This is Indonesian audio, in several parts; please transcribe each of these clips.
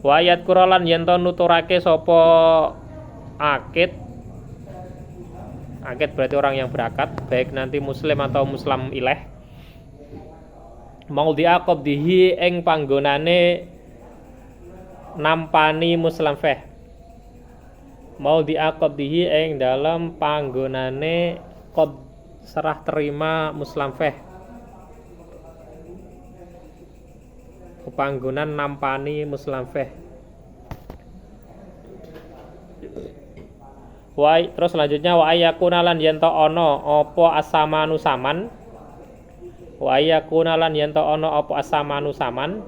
Wa ayat kuralan yen to nuturake sapa akid. Akid berarti orang yang berakad, baik nanti muslim atau muslim ileh. Mau diaqabdihi ing panggonane nampani muslim feh. Mau diaqabdihi ing dalam panggonane qad serah terima muslim feh. Panggonan nampani muslim feh. Terus selanjutnya wa ayakuna lan yen to ana apa asamanu saman. Wa ayakuna lan yen to ana apa asamanu saman.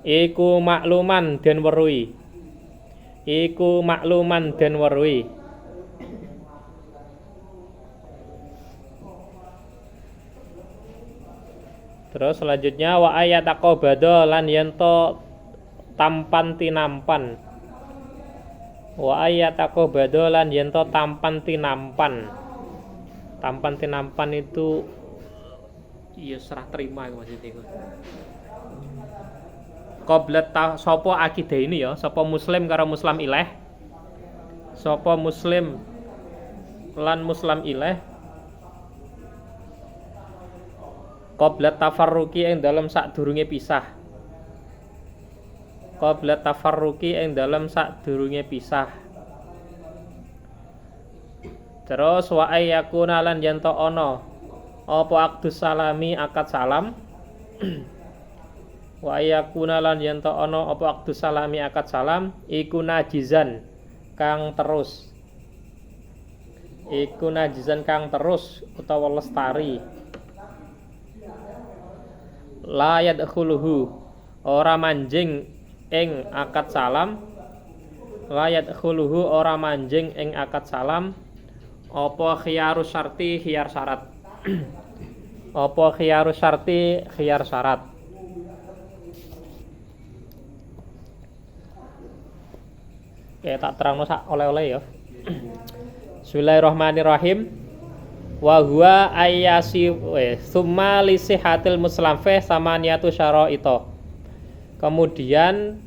Iku makluman den weruhi. Iku makluman den weruhi. Terus selanjutnya wa ayataqabada lan yen to tampan tinampan. Wa ayataqabada lan yen to tampan tinampan. Tampan tinampan itu iya serah terima maksudnya iku. Qablat sapa akidah ini ya, sapa muslim karo muslim ileh. Sapa muslim lan muslim ileh qablat tafarruqi ing dalem sadurunge pisah. Qablat tafarruqi ing dalem sadurunge pisah. Terus wa ayyakuna lan yen to ana apa aqdus salami akad salam. Wa ayyakuna lan yen to ana apa aqdus salami akad salam iku najizan kang terus. Iku najizan kang terus utawa lestari. La yadkhuluhu ora manjing ing akad salam. La yadkhuluhu ora manjing ing akad salam apa khiyarus syarti khiyar syarat. Apa khiyarus syarti khiyar syarat. Ya tak terangno sak oleh-oleh ya. Bismillahirrahmanirrahim. Wa huwa ayyasi summa li sihatil muslim fa samaniyatu syara'ita. Kemudian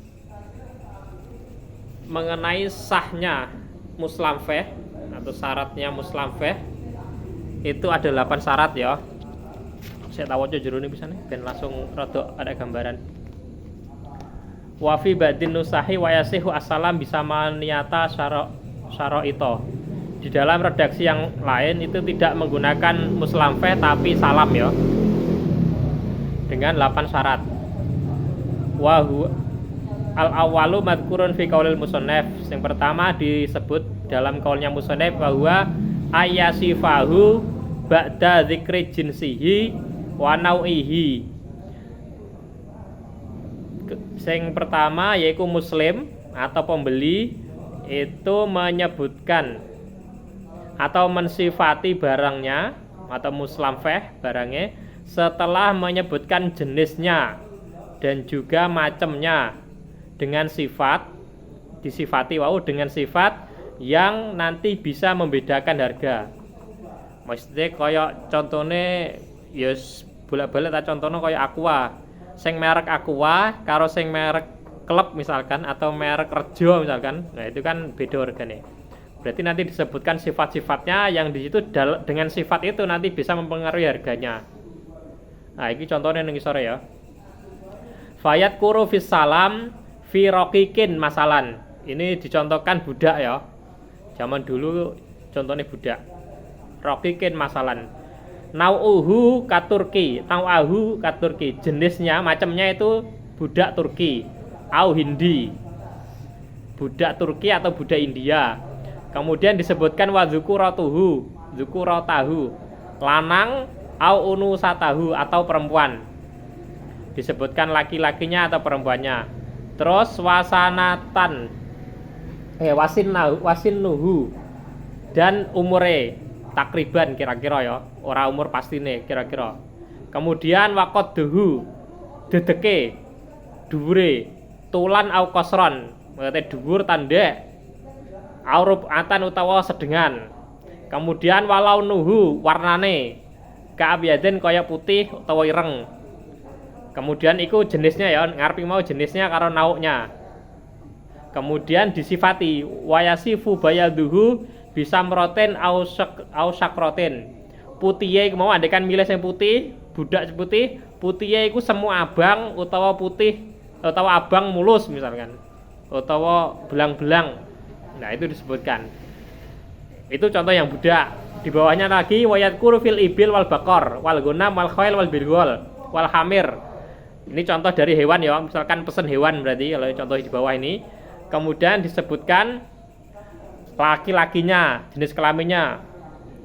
mengenai sahnya muslim fa atau syaratnya muslim fa itu ada 8 syarat ya. Saya tahu aja jero ini bisa nih ben langsung rada ada gambaran. Wa fi badin nusahi wa yasihu assalam bisa maniyata syara'ita. Di dalam redaksi yang lain itu tidak menggunakan muslim fa tapi salam ya. Dengan 8 syarat. Wa al awwalu madhkurun fi qaulil musannaf. Yang pertama disebut dalam qaulnya musannaf bahwa ayasifahu ba'da dzikri jinsihi wa nau'ihi. Yang pertama yaitu muslim atau pembeli itu menyebutkan atau mensifati barangnya atau muslim fa barangnya setelah menyebutkan jenisnya dan juga macamnya dengan sifat disifati dengan sifat yang nanti bisa membedakan harga. Maksudnya kaya contohnya ya bolak-balik tak contohnya kaya Aqua. Sing merek Aqua karo sing merek klub misalkan atau merek Rejo misalkan. Nah, itu kan beda harganya. Berarti nanti disebutkan sifat-sifatnya yang di situ dengan sifat itu nanti bisa mempengaruhi harganya. Nah, ini contohnya ning sore ya. Fayat kuru fis salam fi raqiqin masalan. Ini dicontohkan budak ya. Zaman dulu contohnya budak. Raqiqin masalan. Nau'uhu katurki, nau'ahu katurki. Jenisnya, macamnya itu budak Turki, au Hindi. Budak Turki atau budak India. Kemudian disebutkan wa dzukuratuhu, dzukuratahu. Lanang au unusatahu atau perempuan. Disebutkan laki-lakinya atau perempuannya. Terus wasanatan wasinnuhu dan umure takriban kira-kira ya, ora umur pastine kira-kira. Kemudian waqadduhu dedeke dhuwure tulan au qasron, maksudnya dhuwur tandek aurub atan utawa sedengan. Kemudian walau nuhu warnane kaabyadin kaya putih utawa ireng. Kemudian iku jenisnya ya, ngarepi mau jenisnya karo nauknya. Kemudian disifati wayasifu bayaduhu bisa meroten au sakroten. Putihe mau andekan milih yang putih, budak putih, putihe iku semu abang utawa putih utawa abang mulus misalkan. Utawa belang-belang. Nah, itu disebutkan. Itu contoh yang budak. Di bawahnya lagi wayat kurfil ibil wal bakor wal gunam wal khail wal birgol wal hamir. Ini contoh dari hewan ya, misalkan pesen hewan berarti kalau contoh di bawah ini. Kemudian disebutkan laki-lakinya, jenis kelaminnya.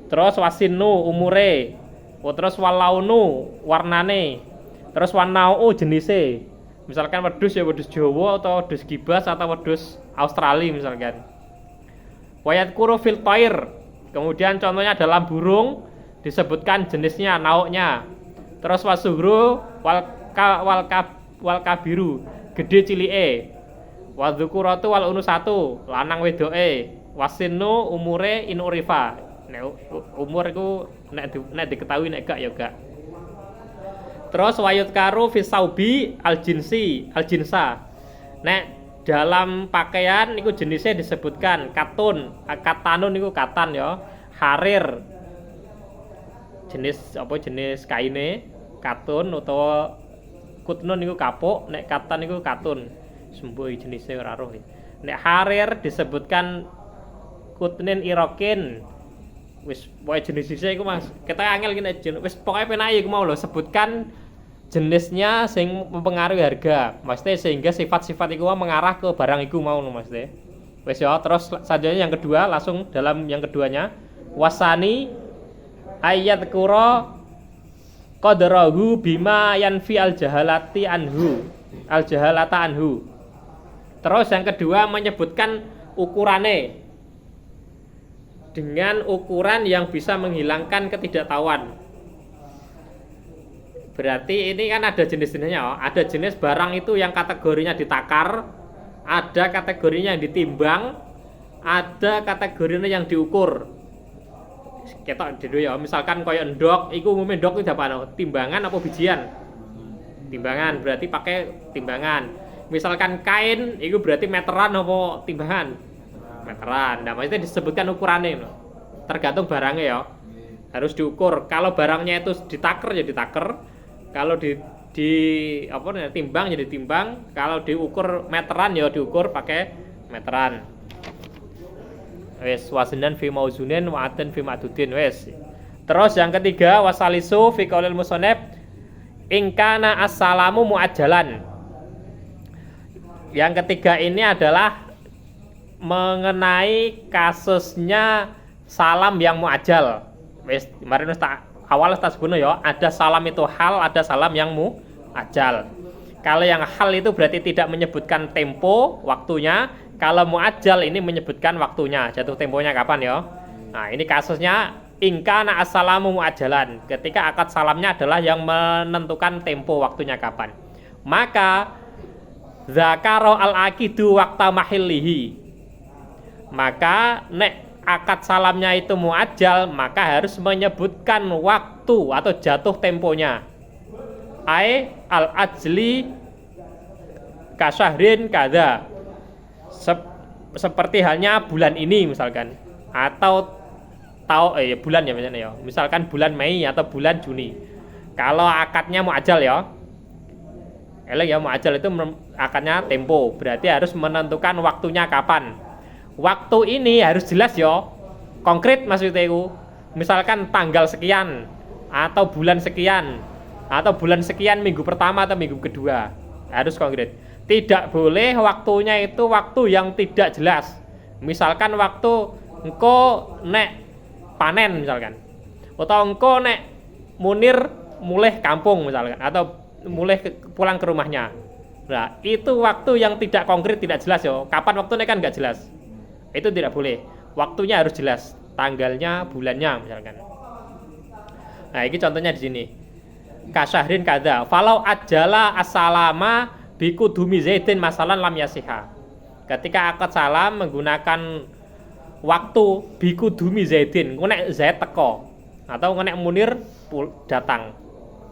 Terus wasinu umure. Terus walaunu warnane. Terus wanau jenise. Misalkan wedhus ya wedhus Jawa atau wedhus gibas atau wedhus Australia misalkan. Wayat kuru fil toir. Kemudian contohnya dalam burung disebutkan jenisnya, nauknya. Terus wasuhru wal kabiru, gede cilike. Wadzukuratu wal unusatu, lanang wedoke. Wasinu umure in urifa. Nek umur iku nek diketahui nek gak ya gak. Terus wayut karu fisaubi aljinsa. Nek dalam pakaian niku jenisnya disebutkan katun, katanun niku katan ya. Harir. Jenis apa jenis kaine? Katun utawa kutnun niku kapuk, nek katan niku katun. Sembuh jenisnya ora roh. Nek harir disebutkan kutnin irokin. Wis pokoke jenis-jenisnya iku Mas. Kita angel ki wis pokoke penak iku mau lho sebutkan jenisnya sing mempengaruhi harga. Maksudnya sehingga sifat-sifat iku mengarah ke barang iku mau lho Mas. Wis ya, terus selanjutnya yang kedua langsung dalam yang keduanya wasani ayat kura qadrahu bima yanfi al jahalata anhu. Terus yang kedua menyebutkan ukurannya dengan ukuran yang bisa menghilangkan ketidaktahuan. Berarti ini kan ada jenis-jenisnya. Ada jenis barang itu yang kategorinya ditakar, ada kategorinya yang ditimbang, ada kategorinya yang diukur. Ketok dhewe ya, misalkan kaya endok, iku umumnya endok itu apa? Timbangan apa bijian? Timbangan, berarti pakai timbangan. Misalkan kain, itu berarti meteran apa timbangan? Meteran. Nah, maksudnya disebutkan ukurannya loh. Tergantung barangnya ya. Harus diukur. Kalau barangnya itu ditaker ya ditaker. Kalau di apa namanya timbang ya ditimbang. Kalau diukur meteran ya diukur pakai meteran. Wes wasnan fi mauzunin wa atan fi ma'dudin wes. Terus yang ketiga wasalisu fi qaulil musannaf in kana assalamu muajjalan. Yang ketiga ini adalah mengenai kasusnya salam yang muajjal. Wis kemarin awal tak sebutno ya, ada salam itu hal, ada salam yang muajjal. Kalau yang hal itu berarti tidak menyebutkan tempo waktunya, kalau muajjal ini menyebutkan waktunya, jatuh temponya kapan ya. Nah, ini kasusnya ingkana assalamu muajjalan. Ketika akad salamnya adalah yang menentukan tempo waktunya kapan. Maka zakaro al-aqidu waqta mahillihi. Maka nek akad salamnya itu muajjal, maka harus menyebutkan waktu atau jatuh temponya. Ai al-ajli kasyahrin kada. Seperti halnya bulan ini misalkan, atau bulan ya misalnya ya. Misalkan bulan Mei atau bulan Juni. Kalau akadnya muajjal ya. Ya muajjal itu akadnya tempo, berarti harus menentukan waktunya kapan. Waktu ini harus jelas ya, konkret maksudnya itu. Misalkan tanggal sekian atau bulan sekian atau bulan sekian minggu pertama atau minggu kedua, harus konkret. Tidak boleh waktunya itu waktu yang tidak jelas. Misalkan waktu engko nek panen misalkan, atau engko nek Munir mulai kampung misalkan, atau mulai pulang ke rumahnya. Nah, itu waktu yang tidak konkret, tidak jelas ya. Kapan waktunya kan nggak jelas. Itu tidak boleh. Waktunya harus jelas, tanggalnya, bulannya misalkan. Nah, ini contohnya di sini. Kasyahrin kada. Falau ajala as-salama bikudumi zaidin masalan lam yasiha. Ketika akad salam menggunakan waktu bikudumi zaidin, nek Zaid teko atau nek Munir datang.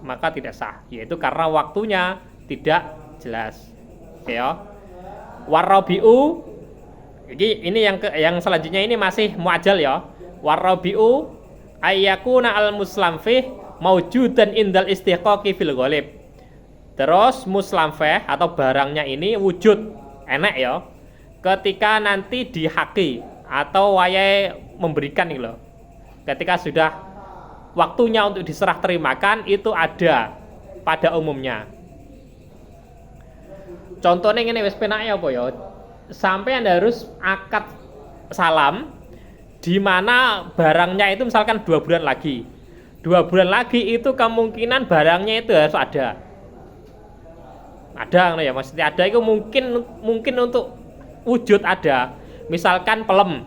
maka tidak sah, yaitu karena waktunya tidak jelas. Oke ya. Warabiu, ini yang selanjutnya ini masih muajal ya. Warabiu ayyakuna al muslam fih maujudan indal istiqaqi fil ghalib. Terus muslam fih atau barangnya ini wujud enak ya ketika nanti dihaki atau wayai memberikan nih loh. Ketika sudah waktunya untuk diserah terimakan itu ada pada umumnya. Contohnya ini wis penake apa ya? Sampai Anda harus akad salam di mana barangnya itu misalkan 2 bulan lagi. 2 bulan lagi itu kemungkinan barangnya itu harus ada. Ada ya, maksudnya ada itu mungkin untuk wujud ada. Misalkan pelem.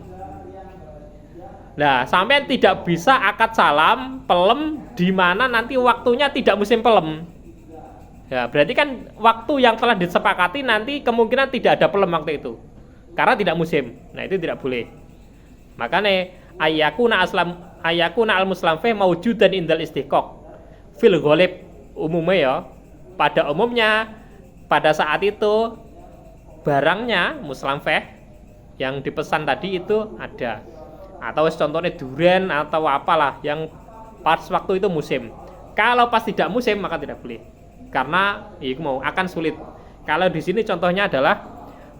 Nah, sampai tidak bisa akad salam pelem di mana nanti waktunya tidak musim pelem. Ya, berarti kan waktu yang telah disepakati nanti kemungkinan tidak ada pelem waktu itu. Karena tidak musim. Nah, itu tidak boleh. Makanya ayyakuna al muslam fi maujudan indal istiqaq fil ghalib umumnya ya. Pada umumnya pada saat itu barangnya muslam fi yang dipesan tadi itu ada. Atau contohnya durian atau apalah yang pas waktu itu musim. Kalau pas tidak musim maka tidak boleh. Karena akan sulit. Kalau di sini contohnya adalah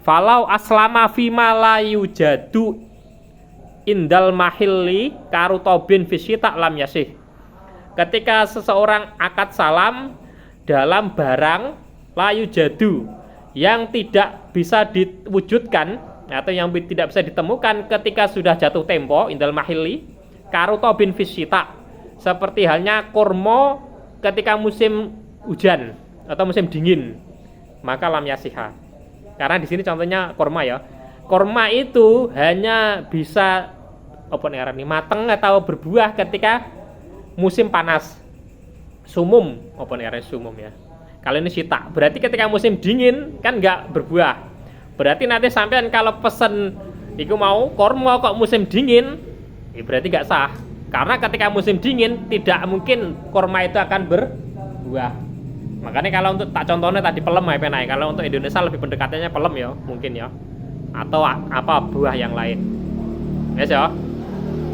falau aslama fima la yujadu indal mahilli karutobin fisyita lam yasih. Ketika seseorang akad salam dalam barang la yujadu yang tidak bisa diwujudkan atau yang tidak bisa ditemukan ketika sudah jatuh tempo indal mahilli karutobin fisyita, seperti halnya kurma ketika musim hujan atau musim dingin, maka lam yasiha. Karena di sini contohnya kurma ya. Kurma itu hanya bisa mateng atau berbuah ketika musim panas. Sumum sumum ya. Kalau ini sita, berarti ketika musim dingin kan nggak berbuah. Berarti nanti sampean kalau pesen iku mau kurma kok musim dingin, berarti nggak sah. Karena ketika musim dingin tidak mungkin kurma itu akan berbuah. Makanya kalau untuk tak contohnya tadi pelem ya penai. Kalau untuk Indonesia lebih pendekatannya pelem ya mungkin ya. Atau apa buah yang lain. Yes ya.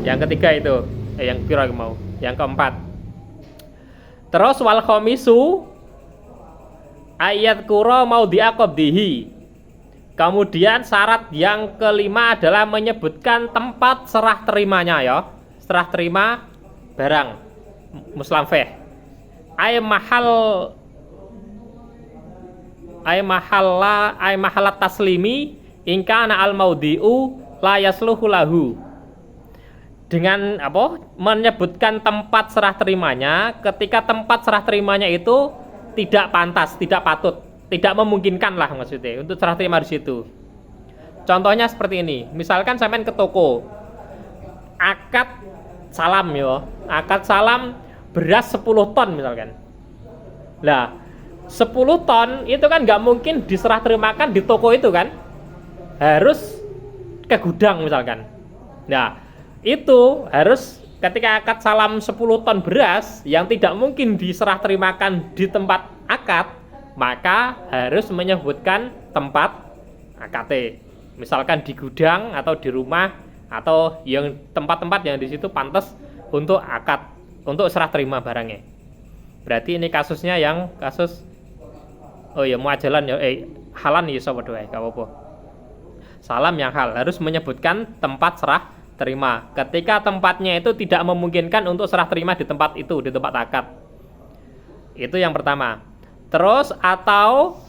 Yang ketiga itu yang kira mau. Yang keempat. Terus wal khamisu ayat kuro mau diaqabdihi. Kemudian syarat yang kelima adalah menyebutkan tempat serah terimanya ya. Serah terima barang muslam fih. Ay mahallat taslimi ingkana al maudiu la yasluhu lahu. Dengan menyebutkan tempat serah terimanya ketika tempat serah terimanya itu tidak pantas, tidak patut, tidak memungkinkan lah maksudnya untuk serah terima di situ. Contohnya seperti ini. Misalkan sampean ke toko akad salam ya. Akad salam beras 10 ton misalkan. Lah 10 ton itu kan nggak mungkin diserah terimakan di toko itu kan, harus ke gudang misalkan. Nah itu harus ketika akad salam 10 ton beras yang tidak mungkin diserah terimakan di tempat akad, maka harus menyebutkan tempat akad. Misalkan di gudang atau di rumah atau yang tempat-tempat yang di situ pantas untuk akad, untuk serah terima barangnya. Berarti ini kasusnya yang kasus muajalan ya, halan ya sobat doa, gak apa-apa. Salam yang hal harus menyebutkan tempat serah terima. Ketika tempatnya itu tidak memungkinkan untuk serah terima di tempat itu, di tempat akad. Itu yang pertama. Terus atau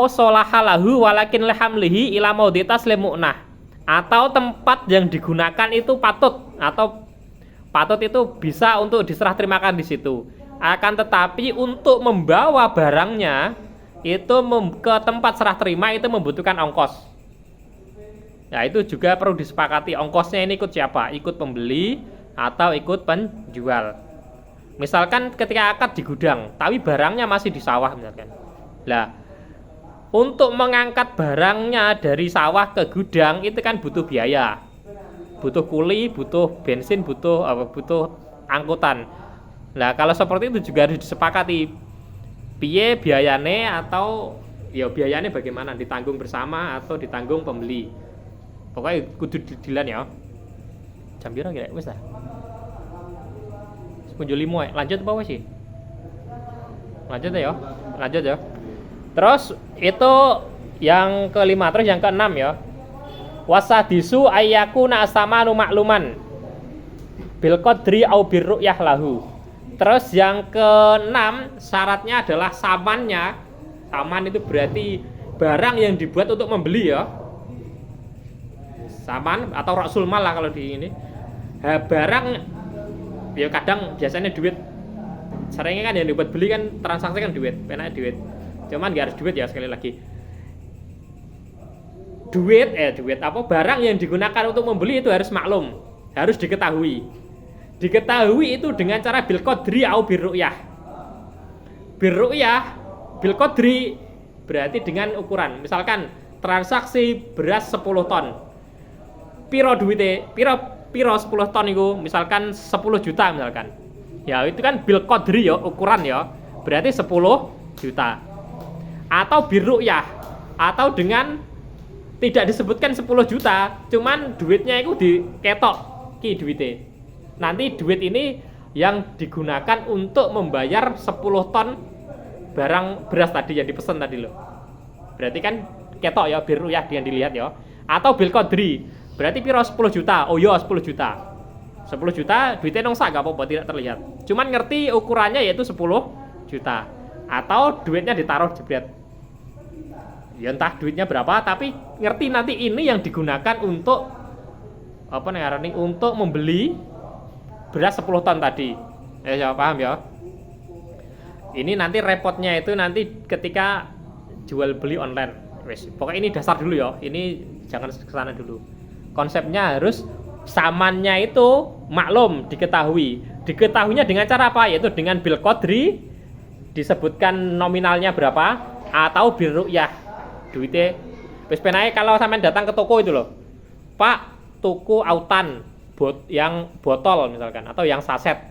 solahalahu walakin lehamlihi ila maudi taslim mu'nah. Atau tempat yang digunakan itu patut itu bisa untuk diserah terimakan di situ. Akan tetapi untuk membawa barangnya itu ke tempat serah terima itu membutuhkan ongkos. Nah itu juga perlu disepakati, ongkosnya ini ikut siapa? Ikut pembeli atau ikut penjual. Misalkan ketika akad di gudang, tapi barangnya masih di sawah misalkan. Lah, untuk mengangkat barangnya dari sawah ke gudang itu kan butuh biaya. butuh kuli, butuh bensin, butuh angkutan. Nah, kalau seperti itu juga harus disepakati. Piye biayane atau ya biayane bagaimana, ditanggung bersama atau ditanggung pembeli. Pokoknya kudu didilan ya. Jam piro kira wis lah. 10.05 lanjut apa sih? Lanjut ya. Lanjut ya. Terus itu yang kelima, terus yang keenam ya. Wasadisu ayyakuna astamanu makluman bil qadri au birru'yah lahu. Terus yang keenam syaratnya adalah samannya. Saman itu berarti barang yang dibuat untuk membeli ya. Saman atau rasul mal lah kalau di ini. Barang ya kadang biasanya duit. Seringnya kan yang dibuat beli kan transaksi kan duit, penaknya duit. Cuman nggak harus duit ya, sekali lagi. Duit apa barang yang digunakan untuk membeli itu harus maklum, harus diketahui. Diketahui itu dengan cara bil qadri au birru'yah. Birru'yah, bil qadri berarti dengan ukuran. Misalkan transaksi beras 10 ton. Piro duite? Piro 10 ton itu misalkan 10 juta misalkan. Ya itu kan bil qadri ya, ukuran ya. Berarti 10 juta. Atau birru'yah, atau dengan tidak disebutkan 10 juta, cuman duitnya itu diketok ki duite. Nanti duit ini yang digunakan untuk membayar 10 ton barang beras tadi yang dipesan tadi loh. Berarti kan ketok ya, birru'yah yang dilihat ya. Atau bil qadri, berarti piro 10 juta. Oh iya 10 juta. 10 juta duitnya nong sak gak apa-apa, tidak terlihat. Cuman ngerti ukurannya yaitu 10 juta. Atau duitnya ditaruh jebret. Ya entah duitnya berapa, tapi ngerti nanti ini yang digunakan untuk apa nih, untuk membeli beras 10 ton tadi. Ya paham ya. Ini nanti repotnya itu nanti ketika jual beli online. Wes, pokoknya ini dasar dulu ya. Ini jangan kesana dulu. Konsepnya harus samannya itu maklum, diketahui. Diketahuinya dengan cara apa? Yaitu dengan bil qadri, disebutkan nominalnya berapa, atau birru'yah. Duitnya wis penae kalau sampean datang ke toko itu loh. Pak, tuku autan yang botol misalkan atau yang saset.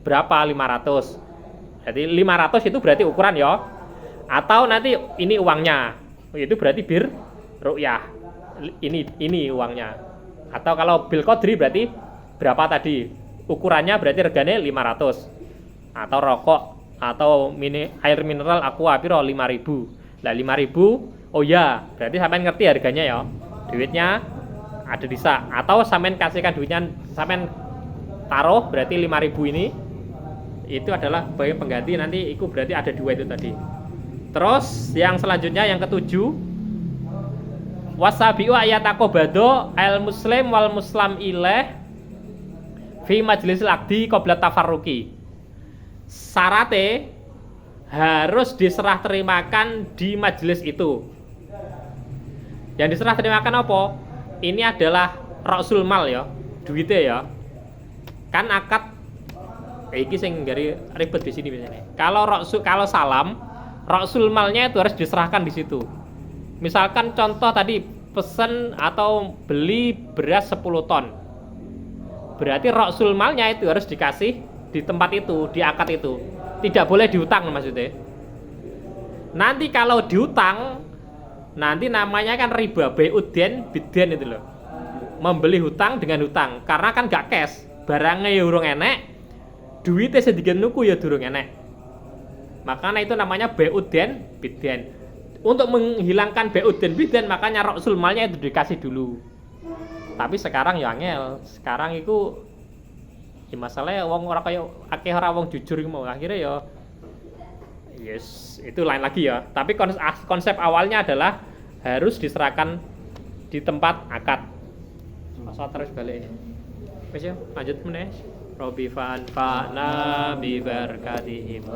Berapa? 500. Jadi 500 itu berarti ukuran ya. Atau nanti ini uangnya. Itu berarti birru'yah. Ini uangnya. Atau kalau bil qadri berarti berapa tadi? Ukurannya berarti regane 500. Atau rokok atau air mineral aqua piro 5.000. Lah 5.000, oh ya, berarti sampean ngerti harganya ya. Duitnya ada di sak. Atau sampean kasihkan duitnya, sampean taruh berarti 5.000 ini itu adalah sebagai pengganti, nanti itu berarti ada dua itu tadi. Terus yang selanjutnya yang ketujuh, wasabi'u ayataqobado al muslim wal muslam ilaih fi majlisil aqdi qabla tafarruqi. Syaratnya harus diserah terimakan di majelis itu. Yang diserah terimakan apa? Ini adalah rasul mal ya, duitnya ya. Kan akad iki sing dari ribet di sini biasanya. Kalau salam, rasul malnya itu harus diserahkan di situ. Misalkan contoh tadi pesen atau beli beras 10 ton. Berarti rasul malnya itu harus dikasih di tempat itu, di akad itu. Tidak boleh diutang maksudnya. Nanti kalau diutang, nanti namanya kan riba, bai'udden bidden itu loh. Membeli hutang dengan hutang, karena kan gak cash, barangnya ya urung enek, duitnya sedikit nuku ya durung enek. Makanya itu namanya bai'udden bidden. Untuk menghilangkan bai'udden bidden, makanya rasul malnya itu dikasih dulu. Tapi sekarang ya angel, sekarang itu ya masalahnya wong ora kaya akeh ora wong jujur iku mau akhirnya ya yes itu lain lagi ya. Tapi konsep awalnya adalah harus diserahkan di tempat akad. Masa terus balik. Wis ya, lanjut meneh. Robbi fa'na bi barakatihim.